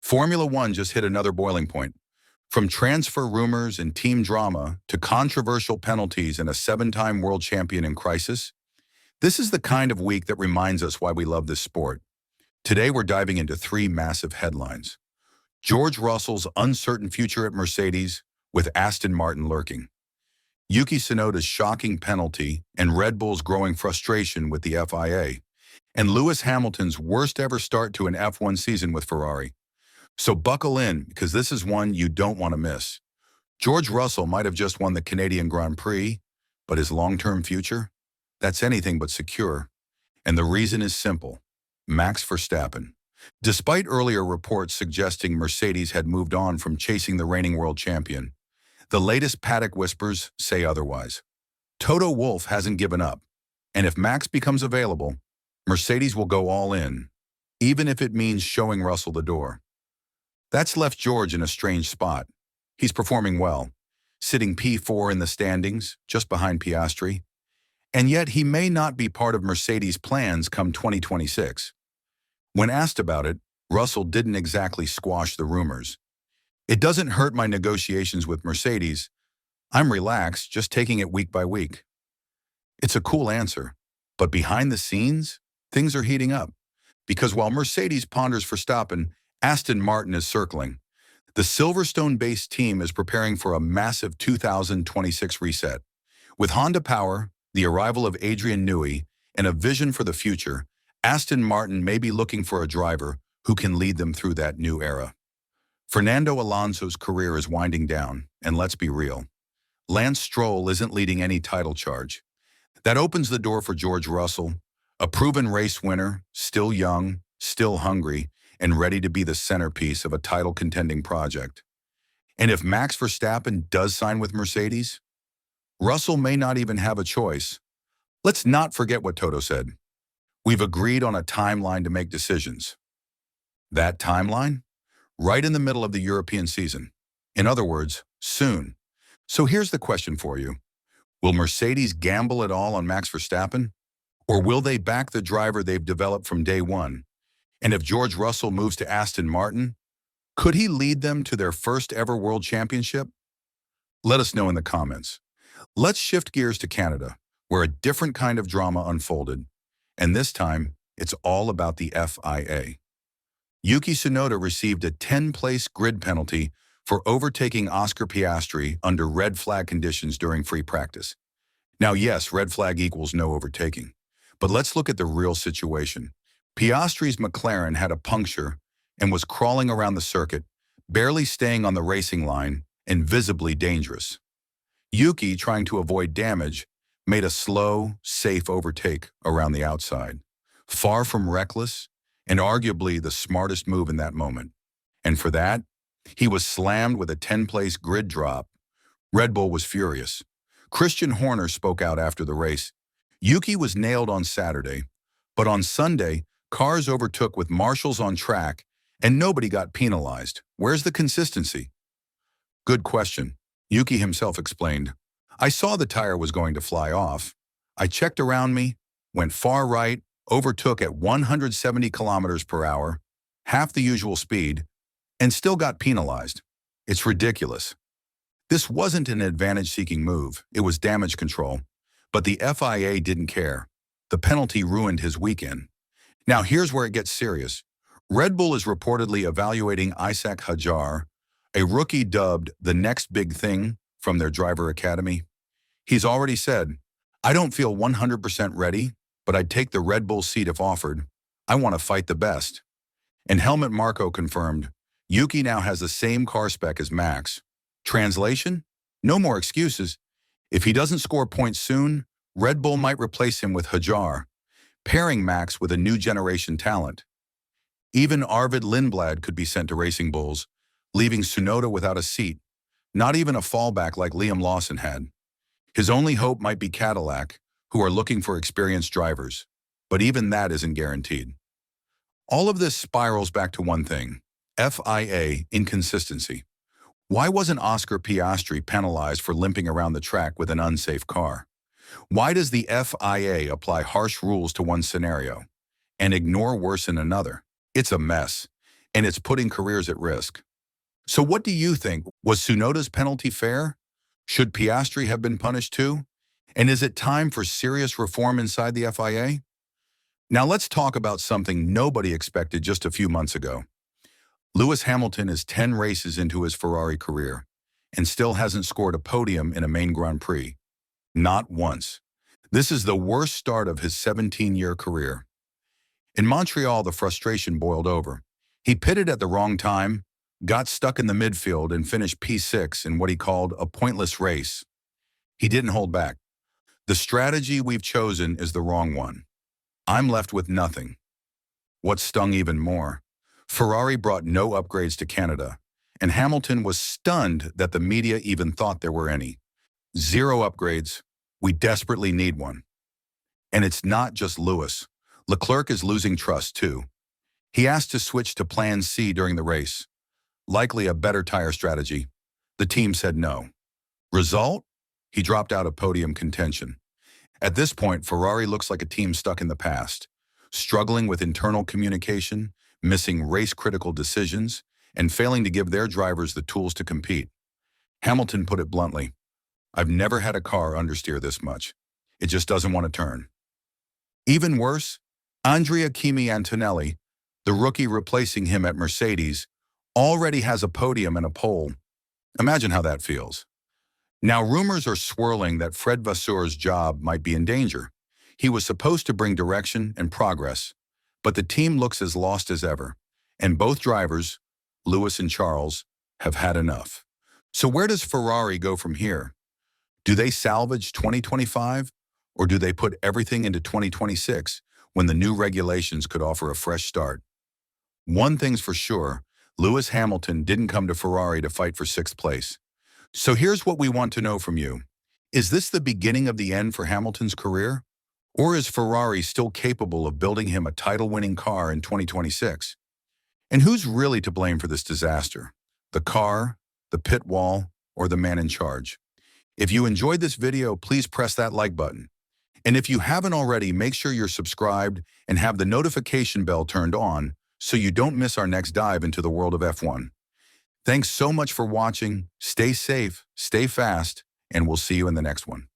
Formula One just hit another boiling point. From transfer rumors and team drama to controversial penalties and a seven-time world champion in crisis, this is the kind of week that reminds us why we love this sport. Today we're diving into three massive headlines. George Russell's uncertain future at Mercedes with Aston Martin lurking. Yuki Tsunoda's shocking penalty and Red Bull's growing frustration with the FIA. And Lewis Hamilton's worst ever start to an F1 season with Ferrari. So buckle in, because this is one you don't want to miss. George Russell might have just won the Canadian Grand Prix, but his long-term future? That's anything but secure. And the reason is simple. Max Verstappen. Despite earlier reports suggesting Mercedes had moved on from chasing the reigning world champion, the latest paddock whispers say otherwise. Toto Wolff hasn't given up, and if Max becomes available, Mercedes will go all in, even if it means showing Russell the door. That's left George in a strange spot. He's performing well, sitting P4 in the standings, just behind Piastri, and yet he may not be part of Mercedes' plans come 2026. When asked about it, Russell didn't exactly squash the rumors. It doesn't hurt my negotiations with Mercedes. I'm relaxed, just taking it week by week. It's a cool answer, but behind the scenes, things are heating up. Because while Mercedes ponders Verstappen, Aston Martin is circling. The Silverstone-based team is preparing for a massive 2026 reset. With Honda power, the arrival of Adrian Newey, and a vision for the future, Aston Martin may be looking for a driver who can lead them through that new era. Fernando Alonso's career is winding down, and let's be real. Lance Stroll isn't leading any title charge. That opens the door for George Russell, a proven race winner, still young, still hungry, and ready to be the centerpiece of a title-contending project. And if Max Verstappen does sign with Mercedes, Russell may not even have a choice. Let's not forget what Toto said. We've agreed on a timeline to make decisions. That timeline? Right in the middle of the European season. In other words, soon. So here's the question for you. Will Mercedes gamble at all on Max Verstappen? Or will they back the driver they've developed from day one? And if George Russell moves to Aston Martin, could he lead them to their first ever world championship? Let us know in the comments. Let's shift gears to Canada, where a different kind of drama unfolded. And this time, it's all about the FIA. Yuki Tsunoda received a 10-place grid penalty for overtaking Oscar Piastri under red flag conditions during free practice. Now, yes, red flag equals no overtaking. But let's look at the real situation. Piastri's McLaren had a puncture and was crawling around the circuit, barely staying on the racing line and visibly dangerous. Yuki, trying to avoid damage, made a slow, safe overtake around the outside. Far from reckless, and arguably the smartest move in that moment. And for that, he was slammed with a 10-place grid drop. Red Bull was furious. Christian Horner spoke out after the race. Yuki was nailed on Saturday, but on Sunday, cars overtook with marshals on track, and nobody got penalized. Where's the consistency? Good question. Yuki himself explained, I saw the tire was going to fly off. I checked around me, went far right, overtook at 170 kilometers per hour, half the usual speed, and still got penalized. It's ridiculous. This wasn't an advantage-seeking move, it was damage control. But the FIA didn't care. The penalty ruined his weekend. Now here's where it gets serious. Red Bull is reportedly evaluating Isack Hadjar, a rookie dubbed the next big thing from their driver academy. He's already said, I don't feel 100% ready, but I'd take the Red Bull seat if offered. I want to fight the best. And Helmut Marko confirmed, Yuki now has the same car spec as Max. Translation? No more excuses. If he doesn't score points soon, Red Bull might replace him with Hadjar, pairing Max with a new generation talent. Even Arvid Lindblad could be sent to Racing Bulls, leaving Tsunoda without a seat, not even a fallback like Liam Lawson had. His only hope might be Cadillac, who are looking for experienced drivers, but even that isn't guaranteed. All of this spirals back to one thing, FIA inconsistency. Why wasn't Oscar Piastri penalized for limping around the track with an unsafe car? Why does the FIA apply harsh rules to one scenario and ignore worse in another? It's a mess. and it's putting careers at risk. So what do you think? Was Tsunoda's penalty fair? Should Piastri have been punished too? And is it time for serious reform inside the FIA? Now let's talk about something nobody expected just a few months ago. Lewis Hamilton is 10 races into his Ferrari career and still hasn't scored a podium in a main Grand Prix. Not once. This is the worst start of his 17-year career. In Montreal, the frustration boiled over. He pitted at the wrong time, got stuck in the midfield, and finished P6 in what he called a pointless race. He didn't hold back. The strategy we've chosen is the wrong one. I'm left with nothing. What stung even more, Ferrari brought no upgrades to Canada, and Hamilton was stunned that the media even thought there were any. Zero upgrades. We desperately need one. And it's not just Lewis. Leclerc is losing trust too. He asked to switch to Plan C during the race, likely a better tire strategy. The team said no. Result? He dropped out of podium contention. At this point, Ferrari looks like a team stuck in the past, struggling with internal communication, missing race-critical decisions, and failing to give their drivers the tools to compete. Hamilton put it bluntly, "I've never had a car understeer this much. It just doesn't want to turn." Even worse, Andrea Kimi Antonelli, the rookie replacing him at Mercedes, already has a podium and a pole. Imagine how that feels. Now, rumors are swirling that Fred Vasseur's job might be in danger. He was supposed to bring direction and progress, but the team looks as lost as ever, and both drivers, Lewis and Charles, have had enough. So where does Ferrari go from here? Do they salvage 2025, or do they put everything into 2026 when the new regulations could offer a fresh start? One thing's for sure, Lewis Hamilton didn't come to Ferrari to fight for 6th place. So here's what we want to know from you. Is this the beginning of the end for Hamilton's career? Or is Ferrari still capable of building him a title-winning car in 2026? And who's really to blame for this disaster? The car, the pit wall, or the man in charge? If you enjoyed this video, please press that like button. And if you haven't already, make sure you're subscribed and have the notification bell turned on so you don't miss our next dive into the world of F1. Thanks so much for watching. Stay safe, stay fast, and we'll see you in the next one.